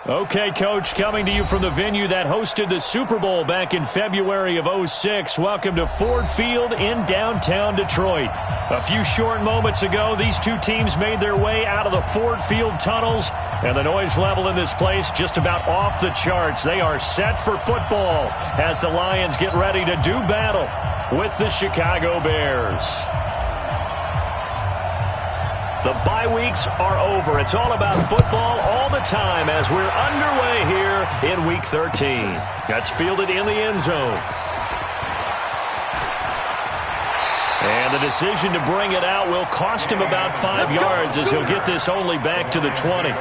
Okay, Coach, coming to you from the venue that hosted the Super Bowl back in February of '06. Welcome to Ford Field in downtown Detroit. A few short moments ago, these two teams made their way out of the Ford Field tunnels, and the noise level in this place just about off the charts. They are set for football as the Lions get ready to do battle with the Chicago Bears. The bye weeks are over. It's all about football all the time as we're underway here in Week 13. That's fielded in the end zone. And the decision to bring it out will cost him about 5 yards as he'll get this only back to the 20.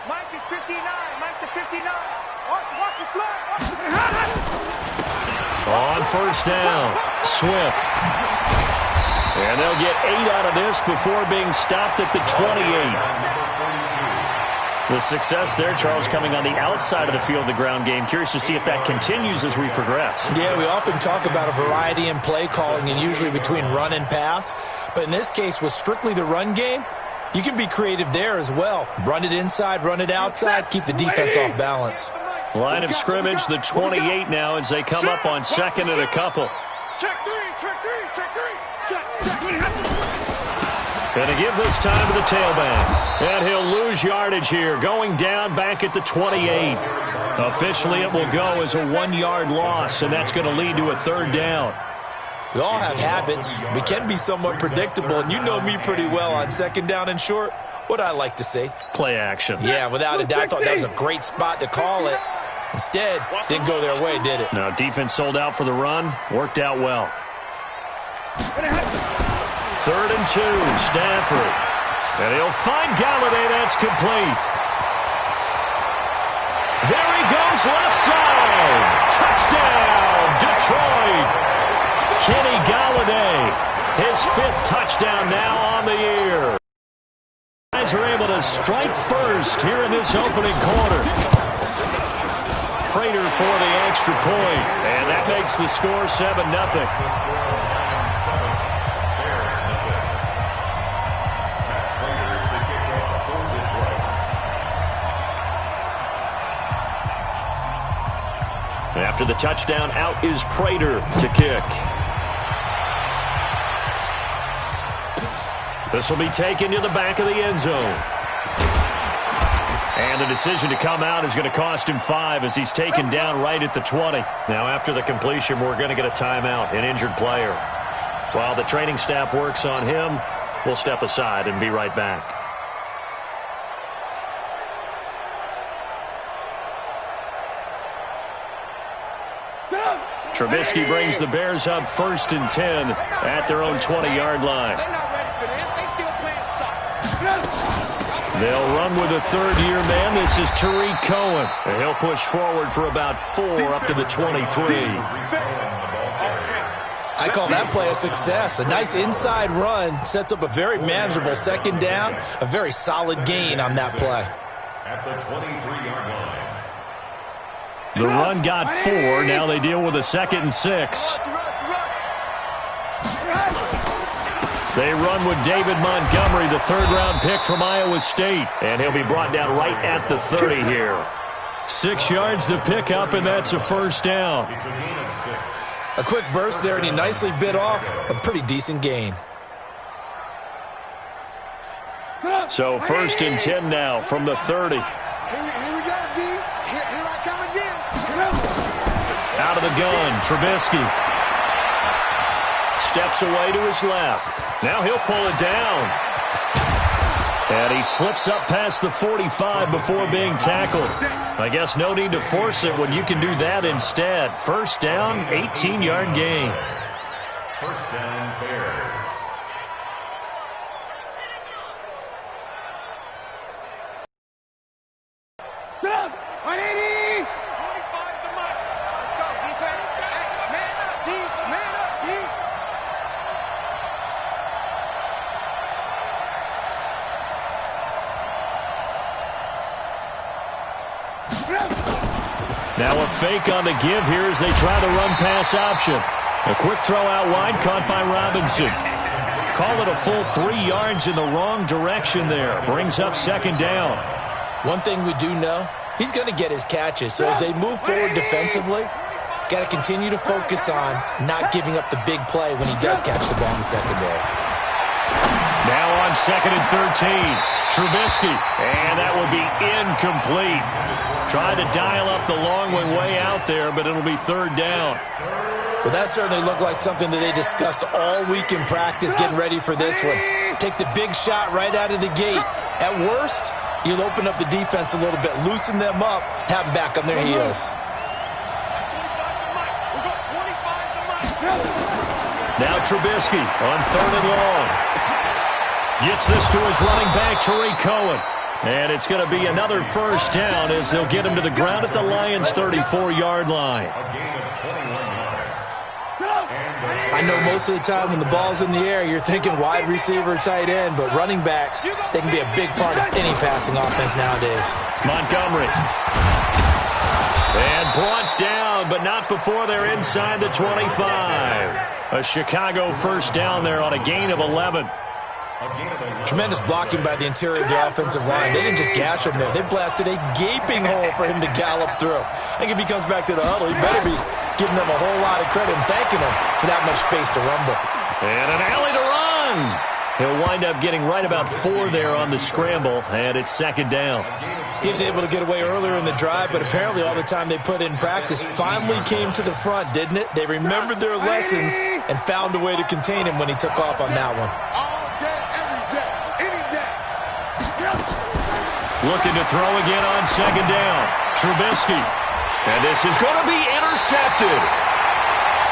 Mike is 59. Mike to 59. Watch the fly. On first down, Swift. And they'll get 8 out of this before being stopped at the 28. The success there, Charles, coming on the outside of the field, the ground game. Curious to see if that continues as we progress. Yeah, we often talk about a variety in play calling and usually between run and pass. But in this case, with strictly the run game, you can be creative there as well. Run it inside, run it outside, keep the defense off balance. Line of scrimmage, the 28 now as they come up on second and a couple. Check three. Gonna give this time to the tailback. And he'll lose yardage here, going down back at the 28. Officially, it will go as a 1-yard loss, and that's going to lead to a third down. We all have habits. We can be somewhat predictable, and you know me pretty well on second down and short. What I like to say? Play action. Yeah, without a doubt, I thought that was a great spot to call it. Instead, didn't go their way, did it? No, defense sold out for the run. Worked out well. 3rd and 2, Stafford. And he'll find Galladay. That's complete. There he goes, left side. Touchdown, Detroit. Kenny Galladay, his 5th touchdown now on the year. Guys are able to strike first here in this opening quarter. Prater for the extra point, and that makes the score 7-0. After the touchdown, out is Prater to kick. This will be taken to the back of the end zone. And the decision to come out is going to cost him 5 as he's taken down right at the 20. Now, after the completion, we're going to get a timeout, an injured player. While the training staff works on him, we'll step aside and be right back. Trubisky brings the Bears up 1st and 10 at their own 20-yard line. They're not ready for this. They still playing soccer. They'll run with a third-year man. This is Tariq Cohen. And he'll push forward for about 4 up to the 23. I call that play a success. A nice inside run sets up a very manageable second down. A very solid gain on that play. At the 23-yard line. The run got 4. Now they deal with a 2nd and 6. They run with David Montgomery, the 3rd-round pick from Iowa State. And he'll be brought down right at the 30 here. 6 yards the pickup, and that's a first down. A quick burst there, and he nicely bit off a pretty decent gain. So 1st and 10 now from the 30. Here we go, D. Here I come again. Out of the gun, Trubisky. Steps away to his left. Now he'll pull it down. And he slips up past the 45 before being tackled. I guess no need to force it when you can do that instead. First down, 18-yard gain. First down, Bears. Stop! 180! 25 to Mike. Let's go, defense. Hey, man up, D. Man up, D. Now a fake on the give here as they try the run-pass option. A quick throw out wide, caught by Robinson. Call it a full 3 yards in the wrong direction there. Brings up second down. One thing we do know, he's going to get his catches. So as they move forward defensively, got to continue to focus on not giving up the big play when he does catch the ball in the secondary. Now on 2nd and 13. Trubisky. And that will be incomplete. Trying to dial up the long way out there, but it'll be 3rd down. Well, that certainly looked like something that they discussed all week in practice, getting ready for this one. Take the big shot right out of the gate. At worst, you'll open up the defense a little bit, loosen them up, have them back on their heels. Now Trubisky on 3rd and long. Gets this to his running back, Tariq Cohen. And it's going to be another 1st down as they'll get him to the ground at the Lions' 34-yard line. I know most of the time when the ball's in the air, you're thinking wide receiver, tight end, but running backs, they can be a big part of any passing offense nowadays. Montgomery. And brought down, but not before they're inside the 25. A Chicago 1st down there on a gain of 11. Tremendous blocking by the interior of the offensive line. They didn't just gash him there. They blasted a gaping hole for him to gallop through. I think if he comes back to the huddle, he better be giving them a whole lot of credit and thanking them for that much space to rumble. And an alley to run. He'll wind up getting right about 4 there on the scramble, and it's 2nd down. He was able to get away earlier in the drive, but apparently all the time they put in practice finally came to the front, didn't it? They remembered their lessons and found a way to contain him when he took off on that one. Looking to throw again on 2nd down. Trubisky. And this is going to be intercepted.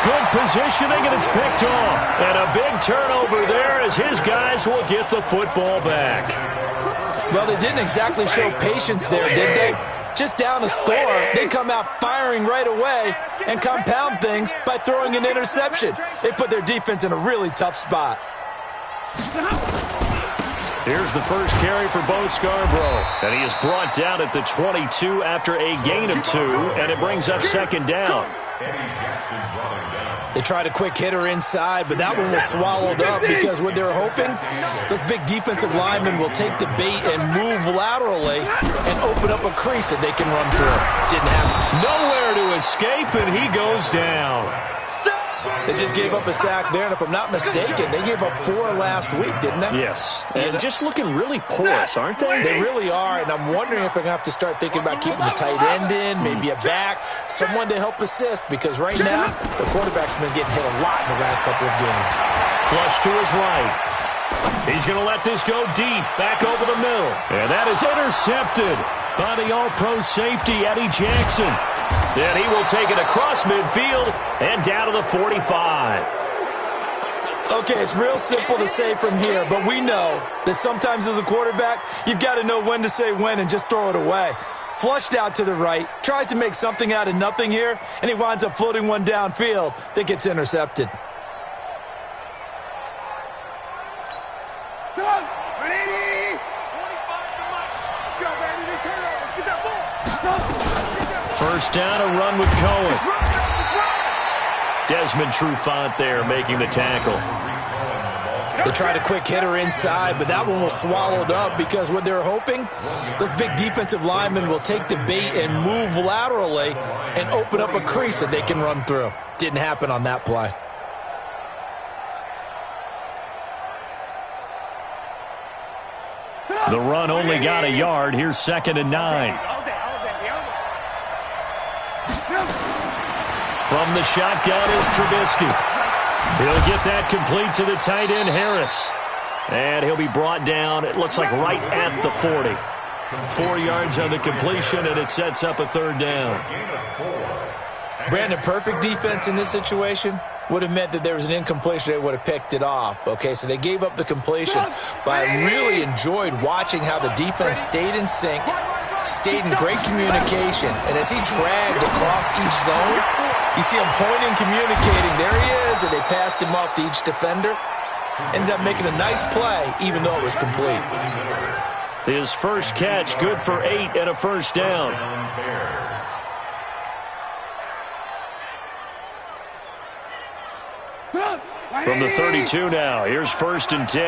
Good positioning, and it's picked off. And a big turnover there as his guys will get the football back. Well, they didn't exactly show patience there, did they? Just down a score, they come out firing right away and compound things by throwing an interception. They put their defense in a really tough spot. Here's the first carry for Bo Scarborough. And he is brought down at the 22 after a gain of 2, and it brings up 2nd down. They tried a quick hitter inside, but that one was swallowed up because what they're hoping, those big defensive linemen will take the bait and move laterally and open up a crease that they can run through. Didn't happen. Nowhere to escape, and he goes down. They just gave up a sack there, and if I'm not mistaken, they gave up 4 last week, didn't they? Yes. And just looking really porous, aren't they? They really are, and I'm wondering if they're going to have to start thinking about keeping the tight end in, maybe a back, someone to help assist, because right now, the quarterback's been getting hit a lot in the last couple of games. Flush to his right. He's going to let this go deep, back over the middle. And that is intercepted by the all-pro safety, Eddie Jackson. And he will take it across midfield and down to the 45. Okay, it's real simple to say from here, but we know that sometimes as a quarterback, you've got to know when to say when and just throw it away. Flushed out to the right, tries to make something out of nothing here, and he winds up floating one downfield that gets intercepted. First down, a run with Cohen. Desmond Trufant there making the tackle. They tried a quick hitter inside, but that one was swallowed up because what they're hoping, those big defensive linemen will take the bait and move laterally and open up a crease that they can run through. Didn't happen on that play. The run only got a yard. Here's 2nd and 9. From the shotgun is Trubisky. He'll get that complete to the tight end, Harris. And he'll be brought down, it looks like right at the 40. 4 yards on the completion, and it sets up a 3rd down. Brandon, perfect defense in this situation would have meant that there was an incompletion that would have picked it off. Okay, so they gave up the completion, but I really enjoyed watching how the defense stayed in sync, stayed in great communication, and as he dragged across each zone, you see him pointing, communicating. There he is, and they passed him off to each defender. Ended up making a nice play, even though it was complete. His first catch, good for 8 and a first down. From the 32 now, here's 1st and 10.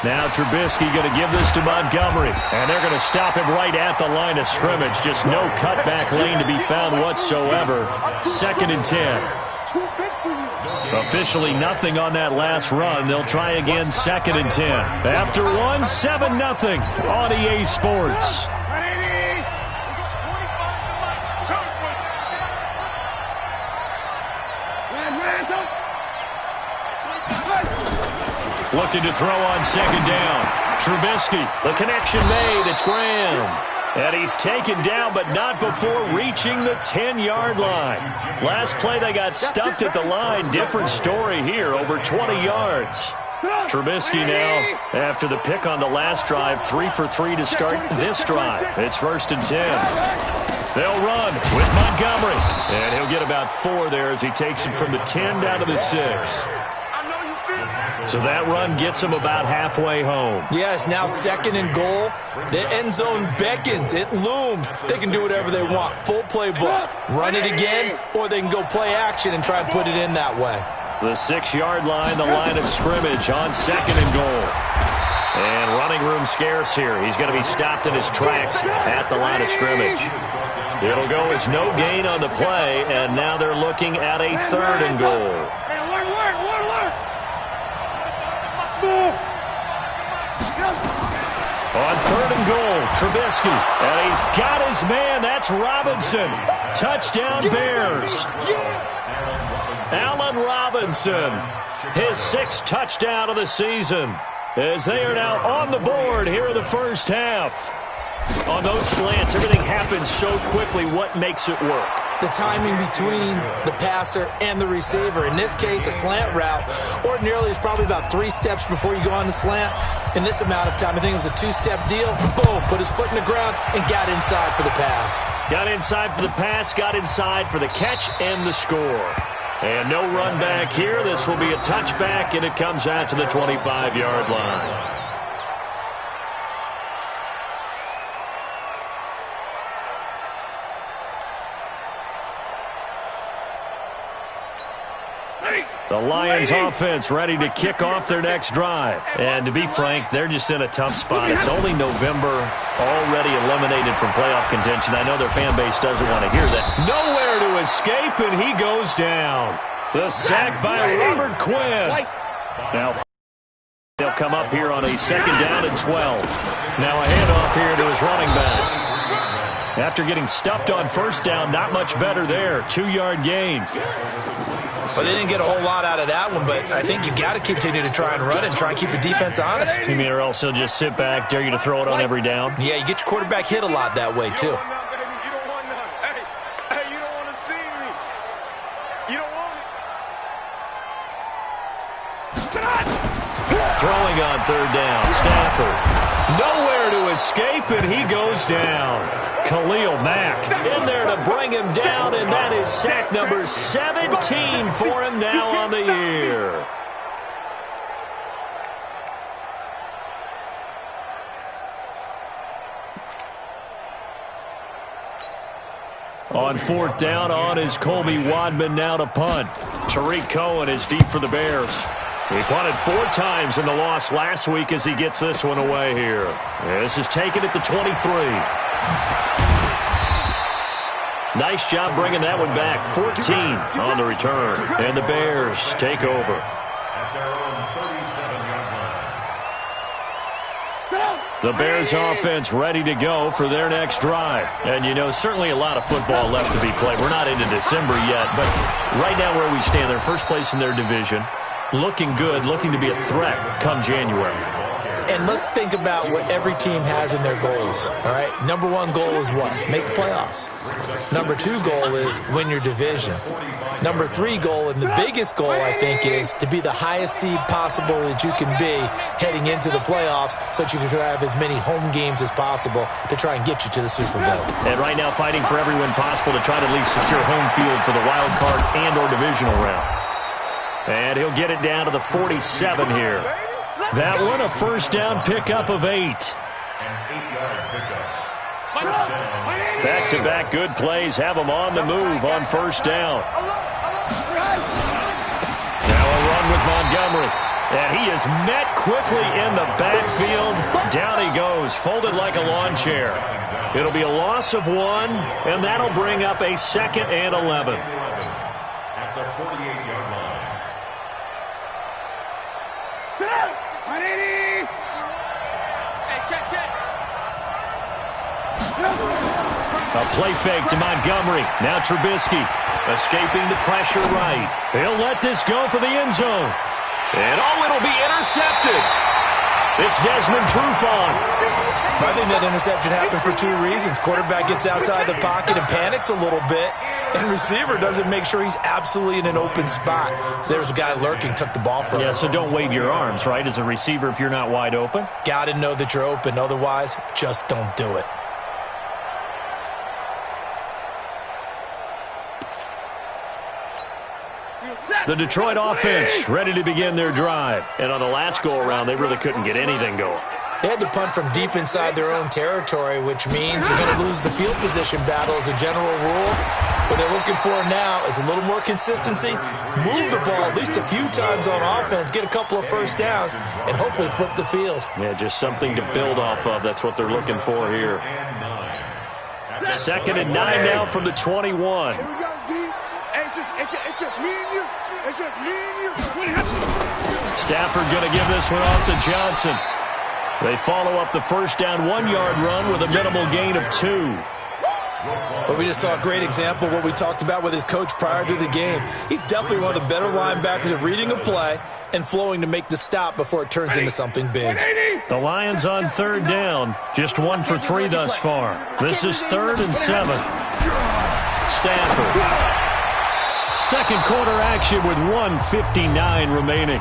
Now Trubisky going to give this to Montgomery, and they're going to stop him right at the line of scrimmage. Just no cutback lane to be found whatsoever. 2nd and 10. Officially nothing on that last run. They'll try again 2nd and 10. After 1, 7-0 on EA Sports. Looking to throw on 2nd down. Trubisky, the connection made. It's Graham. And he's taken down, but not before reaching the 10-yard line. Last play, they got stuffed at the line. Different story here, over 20 yards. Trubisky now, after the pick on the last drive, 3 for 3 to start this drive. It's 1st and 10. They'll run with Montgomery. And he'll get about 4 there as he takes it from the 10 down to the 6. So that run gets him about halfway home. Yeah, it's now 2nd and goal. The end zone beckons. It looms. They can do whatever they want. Full playbook. Run it again, or they can go play action and try and put it in that way. The 6-yard line, the line of scrimmage on 2nd and goal. And running room scarce here. He's going to be stopped in his tracks at the line of scrimmage. It'll go as no gain on the play, and now they're looking at a 3rd and goal. On 3rd and goal, Trubisky. And he's got his man. That's Robinson. Touchdown, Bears. Allen Robinson. His 6th touchdown of the season. As they are now on the board here in the first half. On those slants, everything happens so quickly. What makes it work? The timing between the passer and the receiver. In this case, a slant route ordinarily is probably about 3 steps before you go on the slant. In this amount of time, I think it was a 2-step deal. Boom, put his foot in the ground and got inside for the pass. Got inside for the pass, got inside for the catch and the score. And no run back here. This will be a touchback, and it comes out to the 25-yard line. The Lions offense ready to kick off their next drive. And to be frank, they're just in a tough spot. It's only November, already eliminated from playoff contention. I know their fan base doesn't want to hear that. Nowhere to escape, and he goes down. The sack by Robert Quinn. Now they'll come up here on a 2nd down and 12. Now a handoff here to his running back. After getting stuffed on 1st down, not much better there. 2-yard gain. Well, they didn't get a whole lot out of that one, but I think you've got to continue to try and run and try and keep the defense honest. You mean or else he'll just sit back, dare you to throw it on every down? Yeah, you get your quarterback hit a lot that way, too. Throwing on 3rd down, Stafford. Nowhere to escape, and he goes down. Khalil Mack in there to bring him down, and that is sack number 17 for him now on the year. On 4th down, on is Colby Wadman now to punt. Tariq Cohen is deep for the Bears. He punted 4 times in the loss last week as he gets this one away here. This is taken at the 23. Nice job bringing that one back. 14 on the return. And the Bears take over. The Bears offense ready to go for their next drive. And, you know, certainly a lot of football left to be played. We're not into December yet, but right now where we stand, they're first place in their division. Looking good, looking to be a threat come January. And let's think about what every team has in their goals, all right? Number 1 goal is what? Make the playoffs. Number 2 goal is win your division. Number 3 goal, and the biggest goal, I think, is to be the highest seed possible that you can be heading into the playoffs so that you can have as many home games as possible to try and get you to the Super Bowl. And right now fighting for every win possible to try to at least secure home field for the wild card and or divisional round. And he'll get it down to the 47 here. That one a first down pickup of 8. An 8-yard pickup. First down. Back-to-back good plays have them on the move on first down. Now a run with Montgomery. And he is met quickly in the backfield. Down he goes, folded like a lawn chair. It'll be a loss of 1, and that'll bring up a 2nd and 11. At the 48-yard line. A play fake to Montgomery. Now Trubisky escaping the pressure right. He'll let this go for the end zone. And it'll be intercepted. It's Desmond Trufant. I think that interception happened for 2 reasons. Quarterback gets outside the pocket and panics a little bit, and receiver doesn't make sure he's absolutely in an open spot. So there's a guy lurking, took the ball from him. Yeah, so don't wave your arms, right, as a receiver if you're not wide open. Got to know that you're open. Otherwise, just don't do it. The Detroit offense ready to begin their drive. And on the last go-around, they really couldn't get anything going. They had to punt from deep inside their own territory, which means you're going to lose the field position battle as a general rule. What they're looking for now is a little more consistency, move the ball at least a few times on offense, get a couple of first downs, and hopefully flip the field. Yeah, just something to build off of. That's what they're looking for here. 2nd and 9 now from the 21. Here we go, D. It's just me and you. It's just me and you. Stafford going to give this one off to Johnson. They follow up the first down 1-yard run with a minimal gain of 2. But we just saw a great example of what we talked about with his coach prior to the game. He's definitely one of the better linebackers at reading a play and flowing to make the stop before it turns into something big. The Lions on 3rd down, just 1 for 3 thus far. This is 3rd and 7. Stafford. Second quarter action with 1:59 remaining.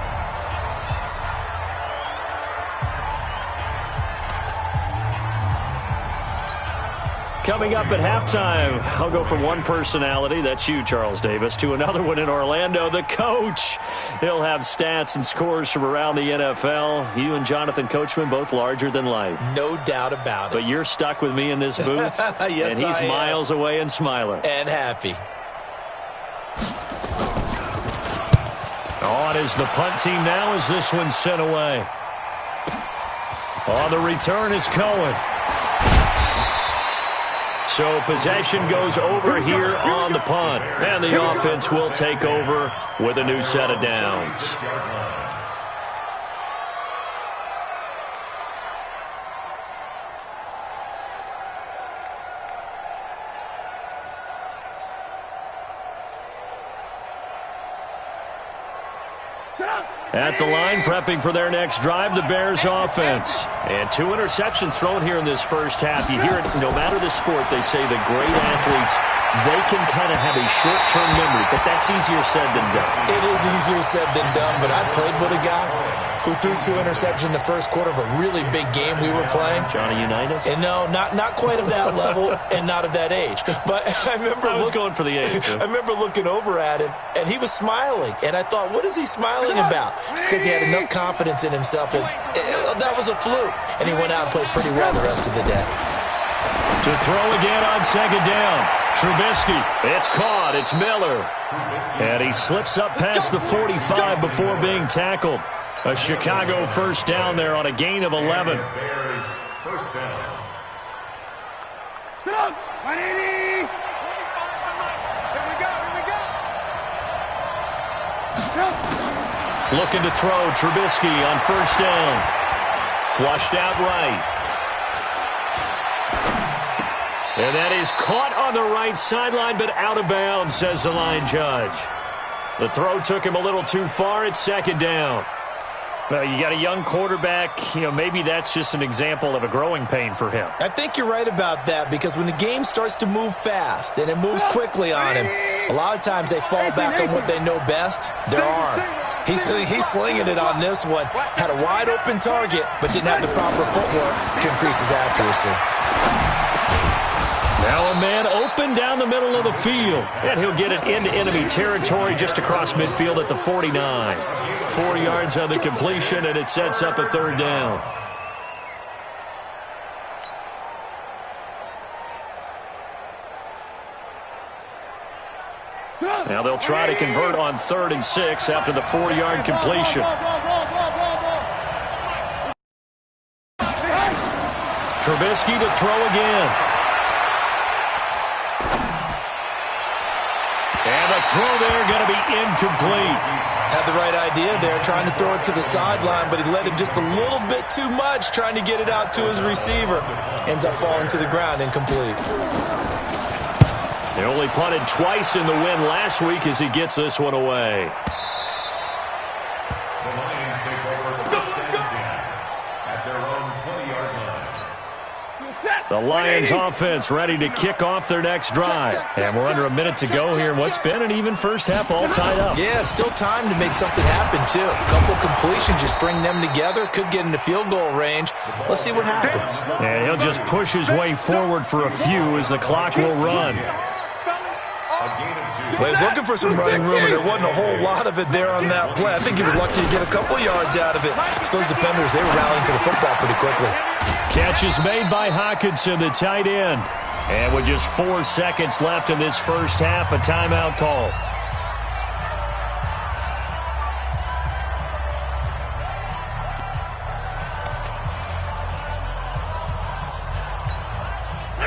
Coming up at halftime, I'll go from one personality, that's you, Charles Davis, to another one in Orlando, the coach. He'll have stats and scores from around the NFL. You and Jonathan Coachman, both larger than life. No doubt about it. But you're stuck with me in this booth, yes, and he's miles away and smiling. And happy. On is the punt team now as this one's sent away. On the return is Cohen. So possession goes over here on the punt. And the offense will take over with a new set of downs. At the line, prepping for their next drive, the Bears offense. And 2 interceptions thrown here in this first half. You hear it, no matter the sport, they say the great athletes, they can kind of have a short-term memory, but that's easier said than done. It is easier said than done, but I played with a guy who threw 2 interceptions in the first quarter of a really big game we were playing. Johnny Unitas? And no, not quite of that level and not of that age. But I remember I was going for the age. I remember looking over at him, and he was smiling. And I thought, what is he smiling about? It's because he had enough confidence in himself that was a fluke. And he went out and played pretty well the rest of the day. To throw again on 2nd down. Trubisky. It's caught. It's Miller. And he slips up past the 45 before being tackled. A Chicago first down there on a gain of 11. Bears first down. Get up! 180! Here we go! Looking to throw. Trubisky on first down. Flushed out right. And that is caught on the right sideline, but out of bounds, says the line judge. The throw took him a little too far. It's 2nd down. Well, you got a young quarterback. Maybe that's just an example of a growing pain for him. I think you're right about that, because when the game starts to move fast and it moves quickly on him, a lot of times they fall back on what they know best, their arm. He's slinging it on this one. Had a wide open target, but didn't have the proper footwork to increase his accuracy. Now a man open down the middle of the field. And he'll get it into enemy territory just across midfield at the 49. 4 yards on the completion, and it sets up a third down. Now they'll try to convert on 3rd and 6 after the 4-yard completion. Trubisky to throw again. And the throw there going to be incomplete. Had the right idea there, trying to throw it to the sideline, but he let him just a little bit too much, trying to get it out to his receiver. Ends up falling to the ground, incomplete. They only punted twice in the win last week as he gets this one away. The Lions take over first and 10 at their own 20-yard line. The Lions offense ready to kick off their next drive. And we're under a minute to go here in what's been an even first half all tied up. Yeah, still time to make something happen, too. A couple completions, you string them together, could get into field goal range. Let's see what happens. And he'll just push his way forward for a few as the clock will run. Well, he was looking for some running room, and there wasn't a whole lot of it there on that play. I think he was lucky to get a couple yards out of it. So those defenders, they were rallying to the football pretty quickly. Catch is made by Hockenson, the tight end. And with just 4 seconds left in this first half, a timeout call.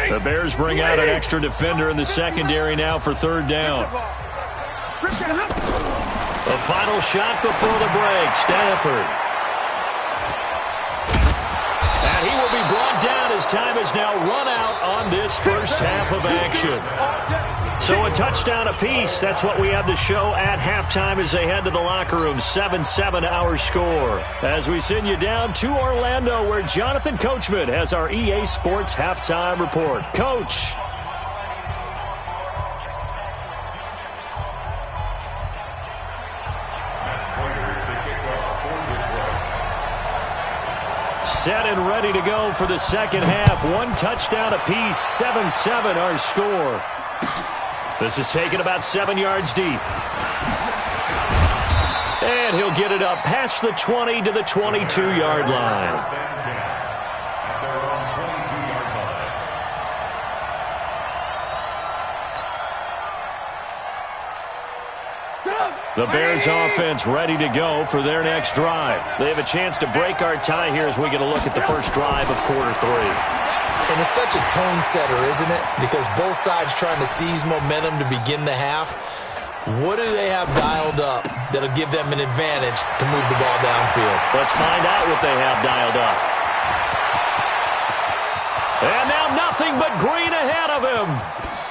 The Bears bring out an extra defender in the secondary now for 3rd down. The final shot before the break, Stafford. And he will be brought down as time is now run out on this first half of action. So a touchdown apiece. That's what we have to show at halftime as they head to the locker room. 7-7 our score. As we send you down to Orlando where Jonathan Coachman has our EA Sports halftime report. Coach. Set and ready to go for the second half. 1 touchdown apiece. 7-7 our score. This is taken about 7 yards deep. And he'll get it up past the 20 to the 22-yard line. The Bears offense ready to go for their next drive. They have a chance to break our tie here as we get a look at the first drive of quarter 3. And it's such a tone setter, isn't it? Because both sides trying to seize momentum to begin the half. What do they have dialed up that'll give them an advantage to move the ball downfield? Let's find out what they have dialed up. And now nothing but green ahead of him.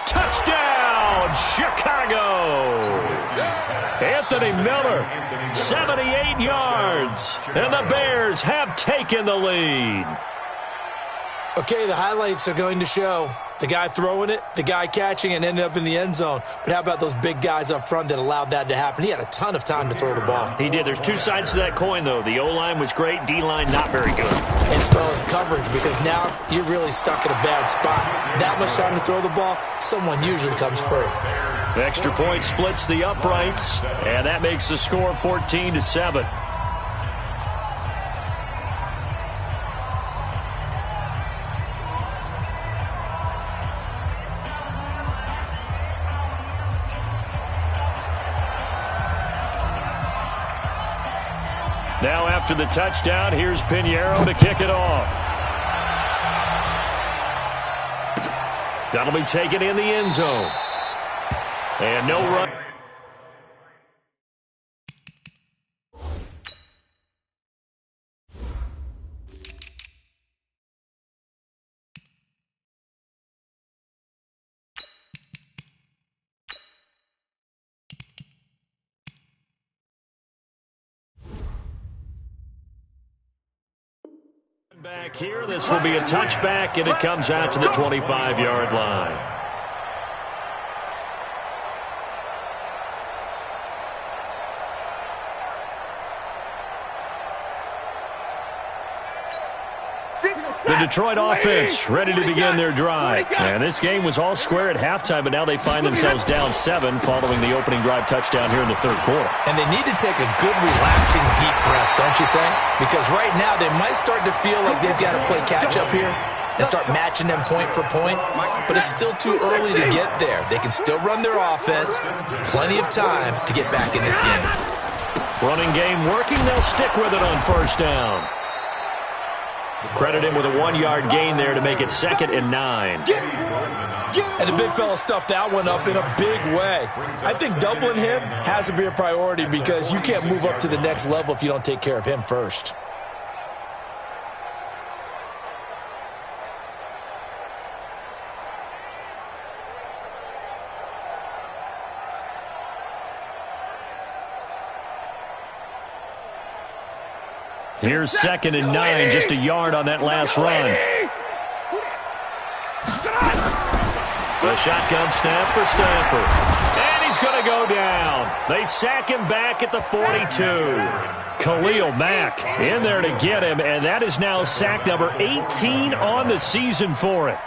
Touchdown, Chicago. Anthony Miller, 78 yards. And the Bears have taken the lead. Okay, the highlights are going to show the guy throwing it, the guy catching it, and ended up in the end zone. But how about those big guys up front that allowed that to happen? He had a ton of time to throw the ball. He did. There's 2 sides to that coin, though. The O-line was great. D-line not very good. And so is coverage, because now you're really stuck in a bad spot. That much time to throw the ball, someone usually comes free. The extra point splits the uprights, and that makes the score 14-7. Now after the touchdown, here's Pinheiro to kick it off. That'll be taken in the end zone. And no run. Back here, this will be a touchback, and it comes out to the 25-yard line. The Detroit offense ready to begin their drive. And this game was all square at halftime, but now they find themselves down 7 following the opening drive touchdown here in the third quarter. And they need to take a good, relaxing, deep breath, don't you think? Because right now they might start to feel like they've got to play catch-up here and start matching them point for point, but it's still too early to get there. They can still run their offense. Plenty of time to get back in this game. Running game working. They'll stick with it on first down. Credit him with a 1-yard gain there to make it 2nd and 9. And the big fella stuffed that one up in a big way. I think doubling him has to be a priority because you can't move up to the next level if you don't take care of him first. Here's 2nd and 9, just a yard on that last run. The shotgun snap for Stafford. And he's going to go down. They sack him back at the 42. Khalil Mack in there to get him, and that is now sack number 18 on the season for it.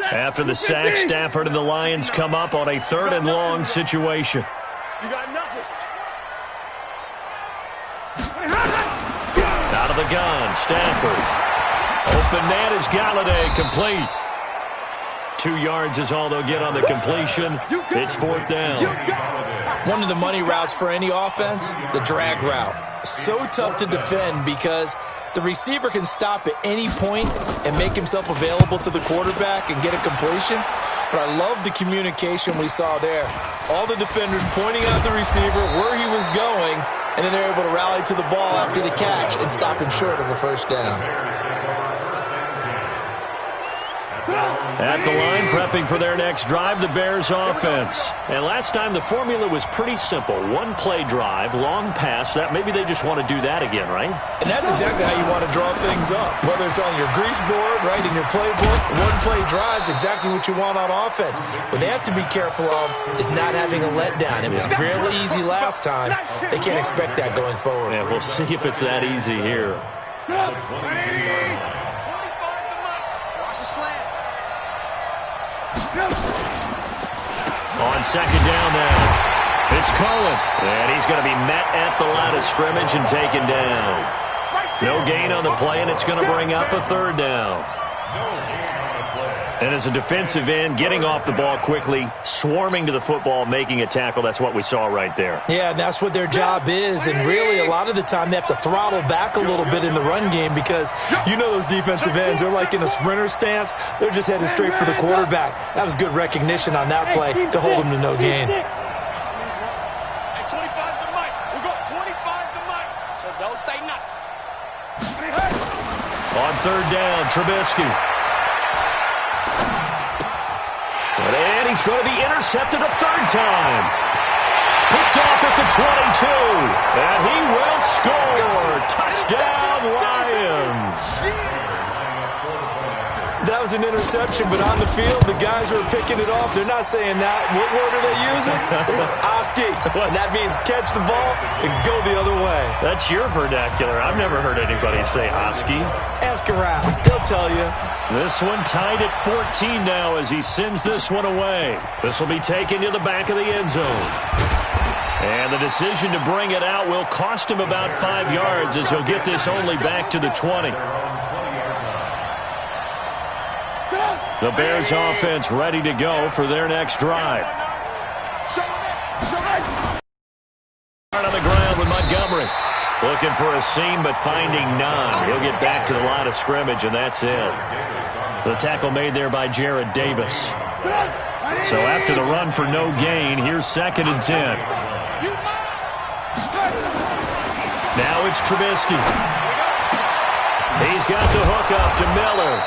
After the sack, Stafford and the Lions come up on a 3rd and long situation. You got nothing. Out of the gun, Stafford. Open man is Galladay, complete. 2 yards is all they'll get on the completion. It's 4th down. One of the money routes for any offense, the drag route. So tough to defend because the receiver can stop at any point and make himself available to the quarterback and get a completion. But I love the communication we saw there. All the defenders pointing out the receiver, where he was going, and then they're able to rally to the ball after the catch and stop him short of a first down. At the line, prepping for their next drive, the Bears offense. And last time, the formula was pretty simple. 1-play drive, long pass. That maybe they just want to do that again, right? And that's exactly how you want to draw things up. Whether it's on your grease board, right, in your playbook, 1-play drive is exactly what you want on offense. What they have to be careful of is not having a letdown. It was real easy last time. They can't expect that going forward. Yeah, we'll see if it's that easy here. On 2nd down now, it's Cohen. And he's going to be met at the line of scrimmage and taken down. No gain on the play, and it's going to bring up a 3rd down. And as a defensive end, getting off the ball quickly, swarming to the football, making a tackle, that's what we saw right there. Yeah, that's what their job is. And really, a lot of the time, they have to throttle back a little bit in the run game because you know those defensive ends, they're like in a sprinter stance. They're just headed straight for the quarterback. That was good recognition on that play to hold them to no gain. Hey, 25 to Mike. We got 25 to Mike. So don't say nothing. On 3rd down, Trubisky. And he's going to be intercepted a 3rd time. Picked off at the 22. And he will score. Touchdown, Lions. That was an interception, but on the field, the guys who are picking it off, they're not saying that. What word are they using? It's Oski. And that means catch the ball and go the other way. That's your vernacular. I've never heard anybody say Oski. Ask around. They'll tell you. This one tied at 14 now as he sends this one away. This will be taken to the back of the end zone. And the decision to bring it out will cost him about 5 yards as he'll get this only back to the 20. The Bears offense ready to go for their next drive. On the ground with Montgomery. Looking for a seam, but finding none. He'll get back to the line of scrimmage, and that's it. The tackle made there by Jared Davis. So after the run for no gain, here's 2nd and 10. Now it's Trubisky. He's got the hook up to Miller.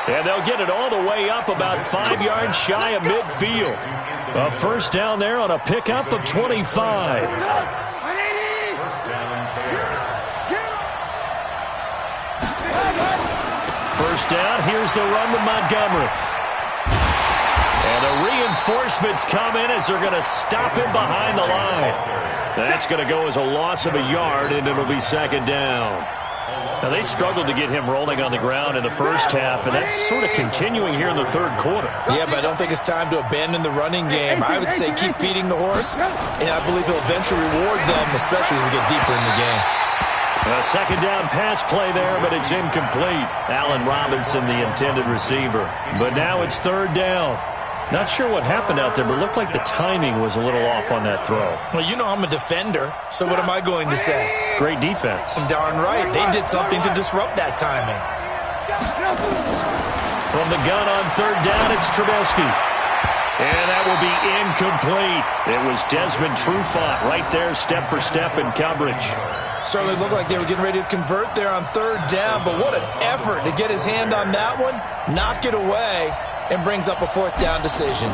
And they'll get it all the way up about 5 yards shy of midfield. A first down there on a pickup of 25. First down, here's the run to Montgomery. And the reinforcements come in as they're going to stop him behind the line. That's going to go as a loss of a yard, and it'll be 2nd down. Now, they struggled to get him rolling on the ground in the first half, and that's sort of continuing here in the third quarter. Yeah, but I don't think it's time to abandon the running game. I would say keep feeding the horse, and I believe he'll eventually reward them, especially as we get deeper in the game. A second down pass play there, but it's incomplete. Allen Robinson, the intended receiver. But now it's third down. Not sure what happened out there, but it looked like the timing was a little off on that throw. Well, you know I'm a defender, so what am I going to say? Great defense. Darn right. They did something to disrupt that timing. From the gun on third down, it's Trubisky. And that will be incomplete. It was Desmond Trufant right there, step for step in coverage. Certainly looked like they were getting ready to convert there on third down, but what an effort to get his hand on that one, knock it away, and brings up a fourth down decision.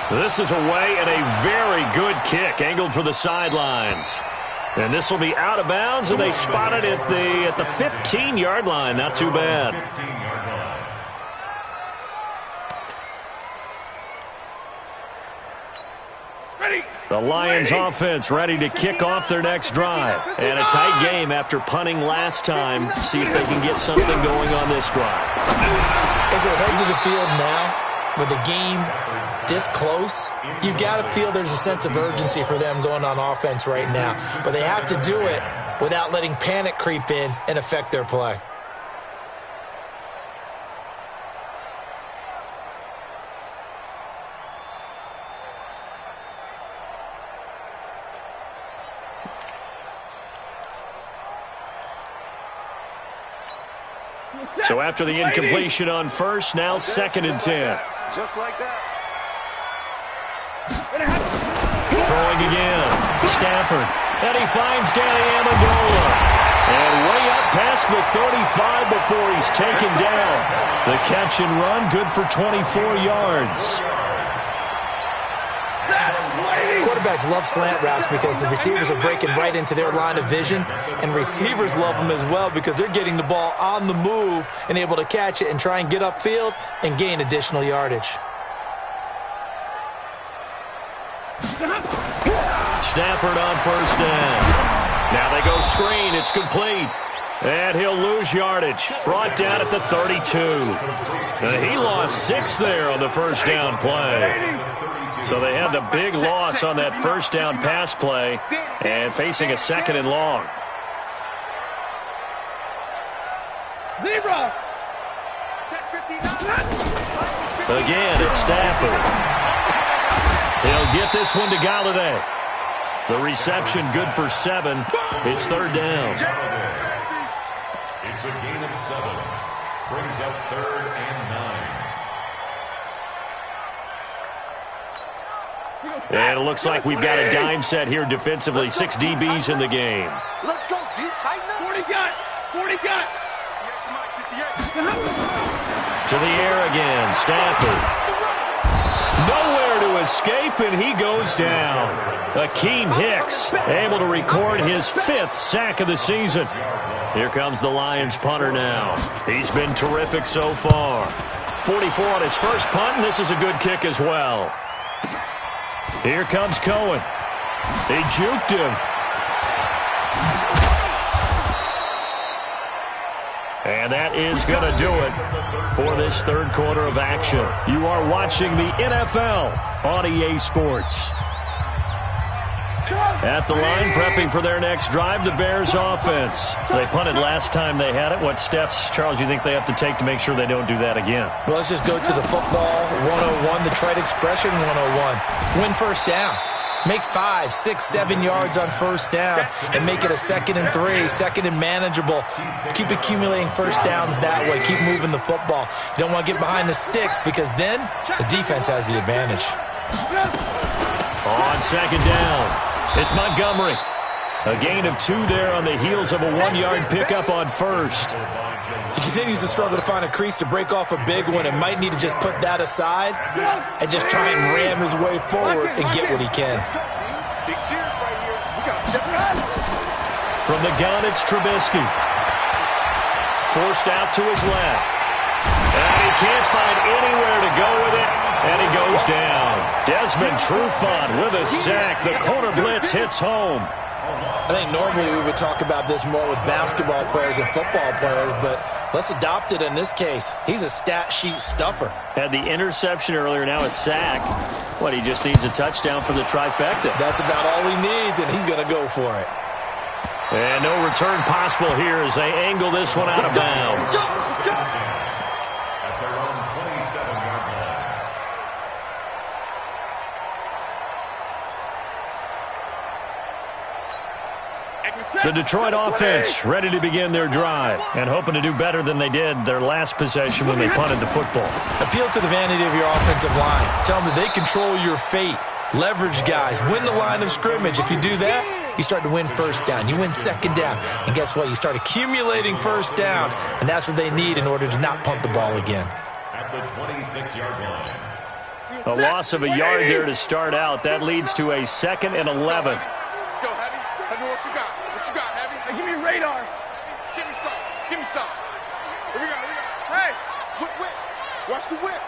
This is away and a very good kick, angled for the sidelines. And this will be out of bounds, and they spot it at the 15-yard line. Not too bad. The Lions offense ready to kick off their next drive. And a tight game after punting last time. See if they can get something going on this drive. As they head to the field now, with the game this close, you've got to feel there's a sense of urgency for them going on offense right now. But they have to do it without letting panic creep in and affect their play. So after the incompletion on first, now 2nd and 10. Just like that. Throwing again. Stafford. And he finds Danny Amendola. And way up past the 35 before he's taken down. The catch and run, good for 24 yards. Quarterbacks love slant routes because the receivers are breaking right into their line of vision, and receivers love them as well because they're getting the ball on the move and able to catch it and try and get upfield and gain additional yardage. Stafford on first down. Now they go screen. It's complete. And he'll lose yardage. Brought down at the 32. He lost 6 there on the first down play. So they had the big loss on that first down pass play and facing a 2nd and long. Zebra. Again, it's Stafford. He'll get this one to Galladay. The reception good for 7. It's third down. It's a gain of 7. Brings up 3rd and 9. And it looks like we've got a dime set here defensively. 6 DBs in the game. Let's go. Do you tighten up? 40 got. 40 got. To the air again. Stafford. Nowhere to escape, and he goes down. Akeem Hicks able to record his 5th sack of the season. Here comes the Lions punter now. He's been terrific so far. 44 on his first punt, and this is a good kick as well. Here comes Cohen. They juked him. And that is going to do it for this third quarter of action. You are watching the NFL on EA Sports. At the line, prepping for their next drive, the Bears offense. They punted last time they had it. What steps, Charles, you think they have to take to make sure they don't do that again? Well, let's just go to the football 101, the trade expression 101. Win first down. Make 5, 6, 7 yards on first down and make it a 2nd and 3, 2nd and manageable. Keep accumulating first downs that way. Keep moving the football. You don't want to get behind the sticks because then the defense has the advantage. On second down, it's Montgomery. A gain of 2 there on the heels of a 1-yard pickup on first. He continues to struggle to find a crease to break off a big one and might need to just put that aside and just try and ram his way forward and get what he can. From the gun, it's Trubisky. Forced out to his left. And he can't find anywhere to go with it, and he goes down. Desmond Trufant with a sack. The corner blitz hits home. I think normally we would talk about this more with basketball players and football players, but let's adopt it in this case. He's a stat sheet stuffer. Had the interception earlier, now a sack. What, he just needs a touchdown for the trifecta. That's about all he needs, and he's going to go for it. And no return possible here as they angle this one out of bounds. At their own 27-yard line. The Detroit offense ready to begin their drive and hoping to do better than they did their last possession when they punted the football. Appeal to the vanity of your offensive line. Tell them that they control your fate. Leverage guys. Win the line of scrimmage. If you do that, you start to win first down. You win second down. And guess what? You start accumulating first downs. And that's what they need in order to not punt the ball again. At the 26-yard line. A loss of a yard there to start out. That leads to a 2nd and 11. Let's go, Heavy. Heavy, what you got? What you got, Heavy? Hey, give me a radar. Give me some. Give me some. Here we go. Here we go. Hey, whip, whip. Watch the whip.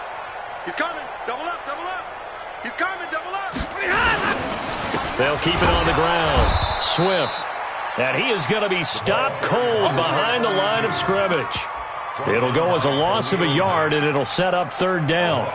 He's coming. Double up, double up. He's coming. Double up. They'll keep it on the ground. Swift. And he is going to be stopped cold behind the line of scrimmage. It'll go as a loss of a yard, and it'll set up 3rd down.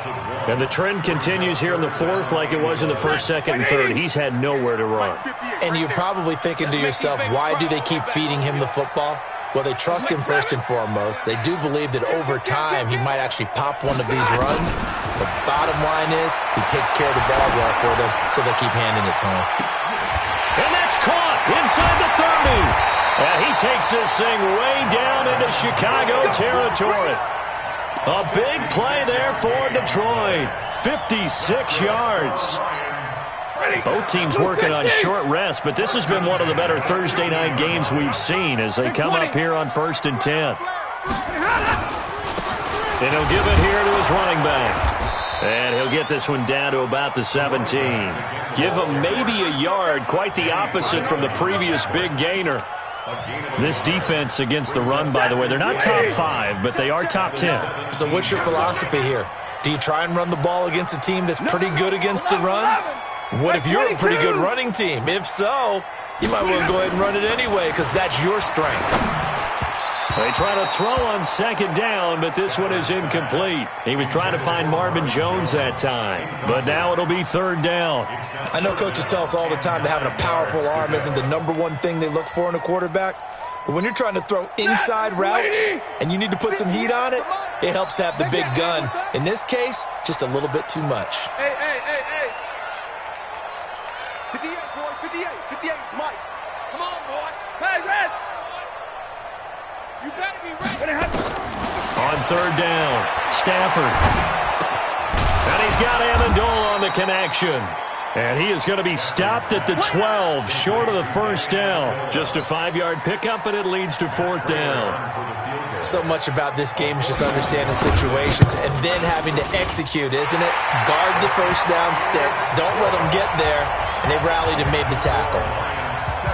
And the trend continues here in the 4th like it was in the 1st, 2nd, and 3rd. He's had nowhere to run. And you're probably thinking to yourself, why do they keep feeding him the football? Well, they trust him first and foremost. They do believe that over time he might actually pop one of these runs. The bottom line is he takes care of the ball well for them, so they keep handing it to him. And that's caught inside the 30. And he takes this thing way down into Chicago territory. A big play there for Detroit. 56 yards. Both teams working on short rest, but this has been one of the better Thursday night games we've seen as they come up here on 1st and 10. And he'll give it here to his running back. And he'll get this one down to about the 17. Give him maybe a yard, quite the opposite from the previous big gainer. This defense against the run, by the way, they're not top 5, but they are top 10. So what's your philosophy here? Do you try and run the ball against a team that's pretty good against the run? What if you're a pretty good running team? If so, you might well go ahead and run it anyway because that's your strength. They try to throw on 2nd down, but this one is incomplete. He was trying to find Marvin Jones that time, but now it'll be 3rd down. I know coaches tell us all the time that having a powerful arm isn't the #1 thing they look for in a quarterback. But when you're trying to throw inside routes and you need to put some heat on it, it helps have the big gun. In this case, just a little bit too much. Hey, hey, hey, hey. 58, boy. 58. 58 is Mike. Come on, boy. Hey, Red. You better be ready. On 3rd down, Stafford. And he's got Amendola on the connection. And he is going to be stopped at the 12, short of the 1st down. Just a 5-yard pickup, and it leads to 4th down. So much about this game is just understanding situations and then having to execute, isn't it? Guard the 1st down sticks. Don't let them get there. And they rallied and made the tackle.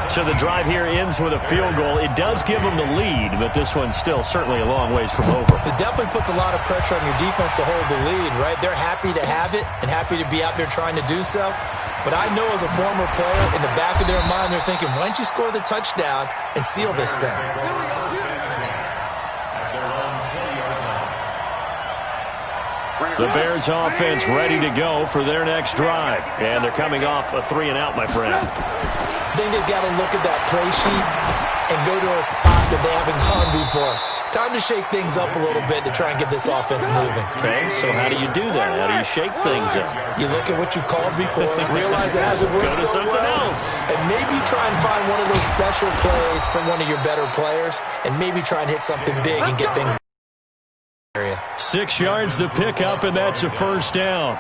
So the drive here ends with a field goal. It does give them the lead, but this one's still certainly a long ways from over. It definitely puts a lot of pressure on your defense to hold the lead, right? They're happy to have it and happy to be out there trying to do so. But I know as a former player, in the back of their mind, they're thinking, why don't you score the touchdown and seal this thing? The Bears offense ready to go for their next drive. And they're coming off a 3-and-out, my friend. I think they've got to look at that play sheet and go to a spot that they haven't gone before. Time to shake things up a little bit to try and get this offense moving. Okay, so how do you do that? How do you shake things up? You look at what you've called before, realize it hasn't worked so well, and maybe try and find one of those special plays from one of your better players, and maybe try and hit something big and get things area. 6 yards the pickup, and that's a 1st down.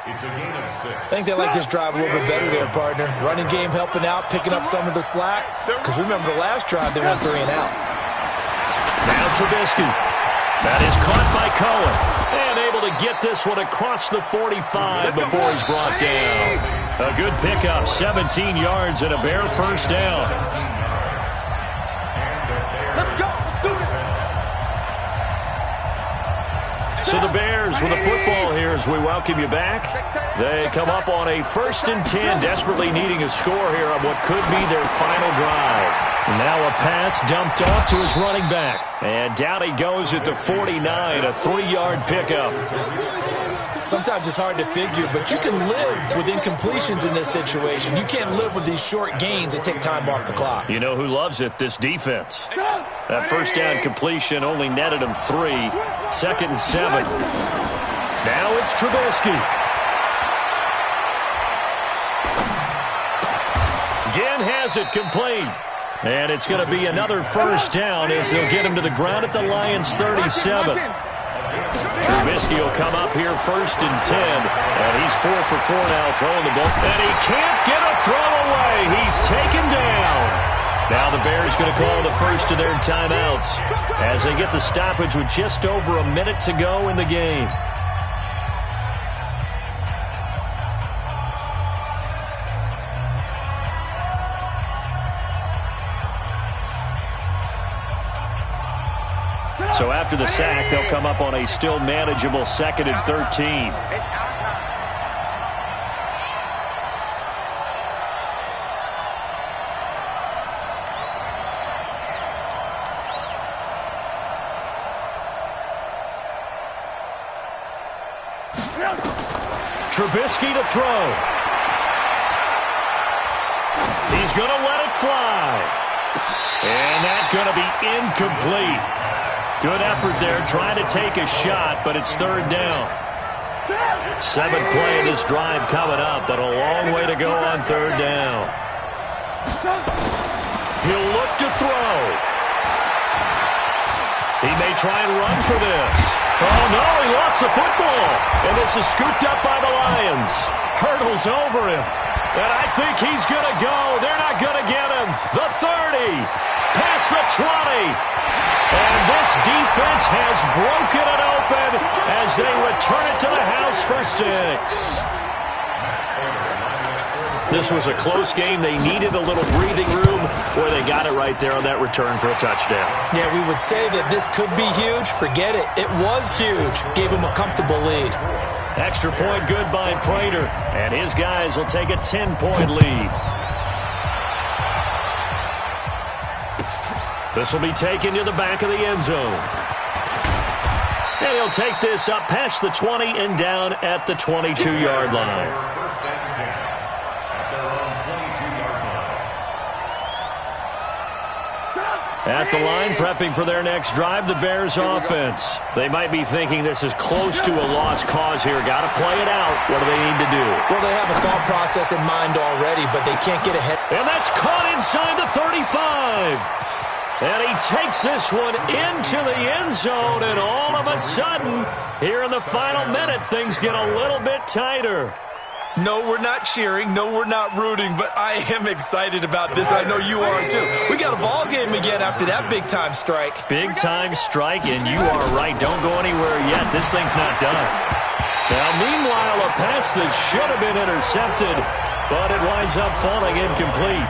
It's a gain of 6. I think they like this drive a little bit better there, partner. Running game helping out, picking up some of the slack. Because remember, the last drive, they went 3-and-out. Now Trubisky. That is caught by Cohen. And able to get this one across the 45 before he's brought down. A good pickup, 17 yards and a Bear 1st down. Let's go. Let's do it. So the Bears with a football here as we welcome you back. They come up on a 1st and 10, desperately needing a score here on what could be their final drive. Now a pass dumped off to his running back. And down he goes at the 49, a 3-yard pickup. Sometimes it's hard to figure, but you can live with incompletions in this situation. You can't live with these short gains that take time off the clock. You know who loves it? This defense. That first down completion only netted him 3. 2nd and 7. Now it's Trubisky. Again has it complete. And it's going to be another first down as they'll get him to the ground at the Lions' 37. Trubisky will come up here 1st and 10. And he's 4 for 4 now throwing the ball. And he can't get a throw away. He's taken down. Now the Bears going to call the first of their timeouts as they get the stoppage with just over a minute to go in the game. So after the sack, they'll come up on a still manageable 2nd and 13. Trubisky to throw. He's going to let it fly. And that's going to be incomplete. Good effort there, trying to take a shot, but it's 3rd down. 7th play of this drive coming up, but a long way to go on 3rd down. He'll look to throw. He may try and run for this. Oh, no, he lost the football. And this is scooped up by the Lions. Hurdles over him. And I think he's going to go. They're not going to get him. The 30. Past the 20. And this defense has broken it open as they return it to the house for 6. This was a close game. They needed a little breathing room where they got it right there on that return for a touchdown. Yeah, we would say that this could be huge. Forget it. It was huge. Gave him a comfortable lead. Extra point good by Prater. And his guys will take a 10-point lead. This will be taken to the back of the end zone. And he'll take this up past the 20 and down at the 22-yard line. First and 10 at their own 22-yard line. At the line, prepping for their next drive, the Bears offense. They might be thinking this is close to a lost cause here. Got to play it out. What do they need to do? Well, they have a thought process in mind already, but they can't get ahead. And that's caught inside the 35. And he takes this one into the end zone, and all of a sudden, here in the final minute, things get a little bit tighter. No, we're not cheering. No, we're not rooting, but I am excited about this. I know you are, too. We got a ball game again after that big-time strike. Big-time strike, and you are right. Don't go anywhere yet. This thing's not done. Now, meanwhile, a pass that should have been intercepted, but it winds up falling incomplete.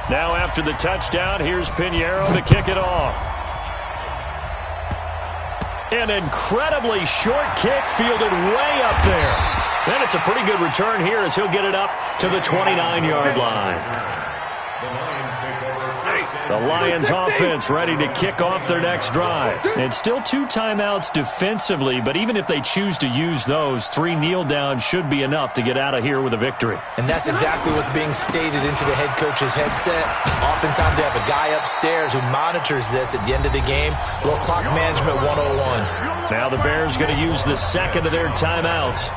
Now after the touchdown, here's Pinheiro to kick it off. An incredibly short kick fielded way up there. Then it's a pretty good return here as he'll get it up to the 29-yard line. The Lions offense ready to kick off their next drive. And still 2 timeouts defensively, but even if they choose to use those, 3 kneel downs should be enough to get out of here with a victory. And that's exactly what's being stated into the head coach's headset. Oftentimes they have a guy upstairs who monitors this at the end of the game. A little clock management 101. Now the Bears going to use the second of their timeouts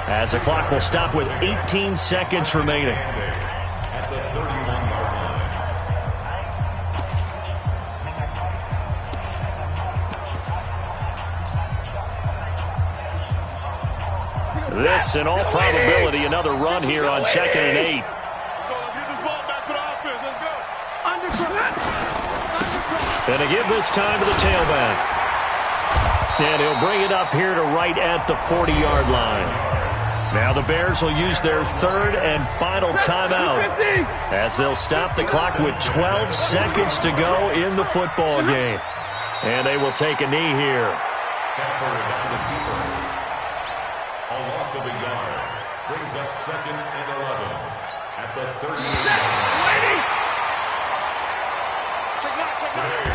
as the clock will stop with 18 seconds remaining. This, in all probability, another run here on 2nd and 8. Let's get this ball back for the offense. Let's go. And to give this time to the tailback. And he'll bring it up here to right at the 40-yard line. Now the Bears will use their third and final timeout as they'll stop the clock with 12 seconds to go in the football game. And they will take a knee here. Stafford on the keeper. A loss of a yard. Brings up 2nd and 11 at the 38-yard.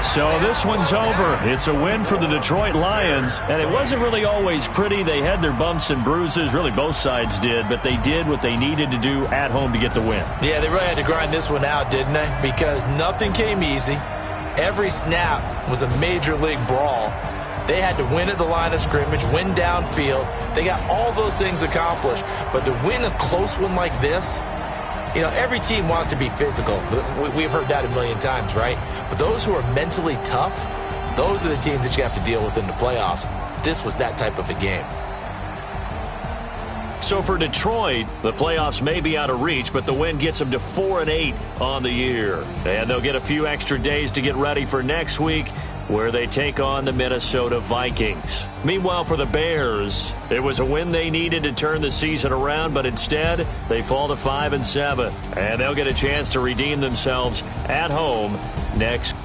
So this one's over. It's a win for the Detroit Lions, and it wasn't really always pretty. They had their bumps and bruises. Really, both sides did, but they did what they needed to do at home to get the win. Yeah, they really had to grind this one out, didn't they? Because nothing came easy. Every snap was a major league brawl. They had to win at the line of scrimmage, win downfield. They got all those things accomplished. But to win a close one like this, you know, every team wants to be physical. We've heard that a million times, right? But those who are mentally tough, those are the teams that you have to deal with in the playoffs. This was that type of a game. So for Detroit, the playoffs may be out of reach, but the win gets them to 4-8 on the year. And they'll get a few extra days to get ready for next week, where they take on the Minnesota Vikings. Meanwhile, for the Bears, it was a win they needed to turn the season around, but instead, they fall to 5-7. And they'll get a chance to redeem themselves at home next.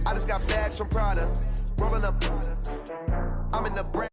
I just got bags from Prada, rolling up. I'm in the brand.